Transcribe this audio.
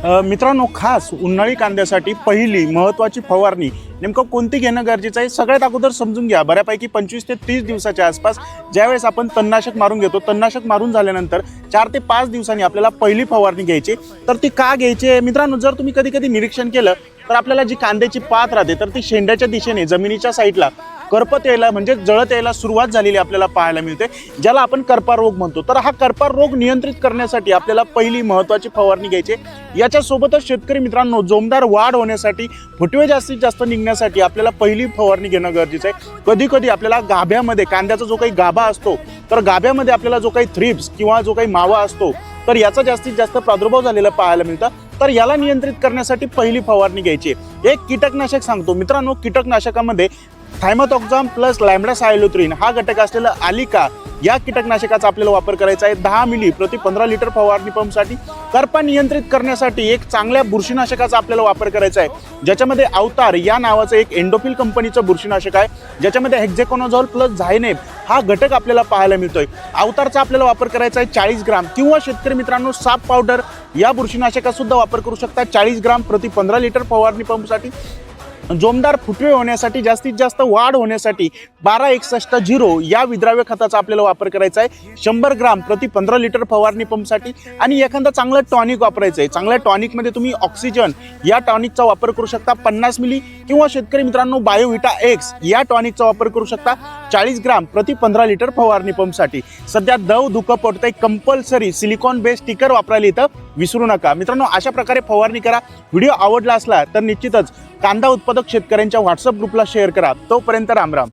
मित्रांनो, खास उन्हाळी कांद्यासाठी पहिली महत्त्वाची फवारणी नेमकं कोणती घेणं गरजेचं आहे सगळ्यात अगोदर समजून घ्या। बऱ्यापैकी 25 ते 30 दिवसाच्या आसपास ज्यावेळेस आपण तणनाशक मारून घेतो, तणनाशक मारून झाल्यानंतर 4 ते 5 दिवसांनी आपल्याला पहिली फवारणी घ्यायची। तर ती का घ्यायची आहे मित्रांनो, जर तुम्ही कधी कधी निरीक्षण केलं तर आपल्याला जी कांद्याची पात राहते तर ती शेंड्याच्या दिशेने जमिनीच्या साईडला करपत यायला म्हणजे जळत यायला सुरुवात झालेली आपल्याला पाहायला मिळते, ज्याला आपण करपा रोग म्हणतो। तर हा करपा रोग नियंत्रित करण्यासाठी आपल्याला पहिली महत्त्वाची फवारणी घ्यायची। याच्यासोबतच शेतकरी मित्रांनो, जोमदार वाढ होण्यासाठी, फुटवे जास्तीत जास्त निघण्यासाठी आपल्याला पहिली फवारणी घेणं गरजेचं आहे। कधी कधी आपल्याला गाभ्यामध्ये कांद्याचा जो काही गाभा असतो तर गाभ्यामध्ये आपल्याला जो काही थ्रिप्स किंवा जो काही मावा असतो तर याचा जास्तीत जास्त प्रादुर्भाव झालेला पाहायला मिळतं। तर याला नियंत्रित करण्यासाठी पहिली फवारणी घ्यायची। एक कीटकनाशक सांगतो मित्रांनो, कीटकनाशकामध्ये थायमोथॉक्झाम प्लस लॅम्बडासायलोथ्रिन हा घटक असलेला आलिका या कीटकनाशकाचा आपल्याला वापर करायचा आहे 10 मिली प्रति 15 लिटर फवारणी पंपसाठी। करपा नियंत्रित करण्यासाठी एक चांगल्या बुरशीनाशकाचा आपल्याला वापर करायचा आहे, ज्याच्यामध्ये अवतार या नावाचं एक एंडोफिल कंपनीचं बुरशीनाशक आहे, ज्याच्यामध्ये हेक्झाकोनाझोल प्लस झायनेब हा घटक आपल्याला पाहायला मिळतोय। अवतारचा आपल्याला वापर करायचा आहे 40 ग्राम, किंवा शेतकरी मित्रांनो साप पावडर या बुरशीनाशकाचा सुद्धा वापर करू शकता 40 ग्राम प्रति 15 लिटर फवारणी पंपसाठी। जोमदार फुटवे होण्यासाठी, जास्तीत जास्त वाढ होण्यासाठी 1261 या विद्राव्य खताचा आपल्याला वापर करायचा आहे 100 ग्राम प्रति 15 लिटर फवारणी पंपसाठी। आणि एखादा चांगलं टॉनिक वापरायचं आहे। चांगल्या टॉनिकमध्ये तुम्ही ऑक्सिजन या टॉनिकचा वापर करू शकता 50 मिली, किंवा शेतकरी मित्रांनो बायोविटा एक्स या टॉनिकचा वापर करू शकता 40 ग्राम प्रति 15 लिटर फवारणी पंपसाठी। सध्या दव धुकं पडतंय, कंपल्सरी सिलिकॉन बेस्ड स्टिकर वापरायला इथं विसरू नका मित्रांनो। अशा प्रकारे फवारणी करा। व्हिडिओ आवडला असला तर निश्चितच कांदा उत्पादक शेतकऱ्यांच्या व्हॉट्सअप ग्रुपला शेअर करा। तोपर्यंत राम राम।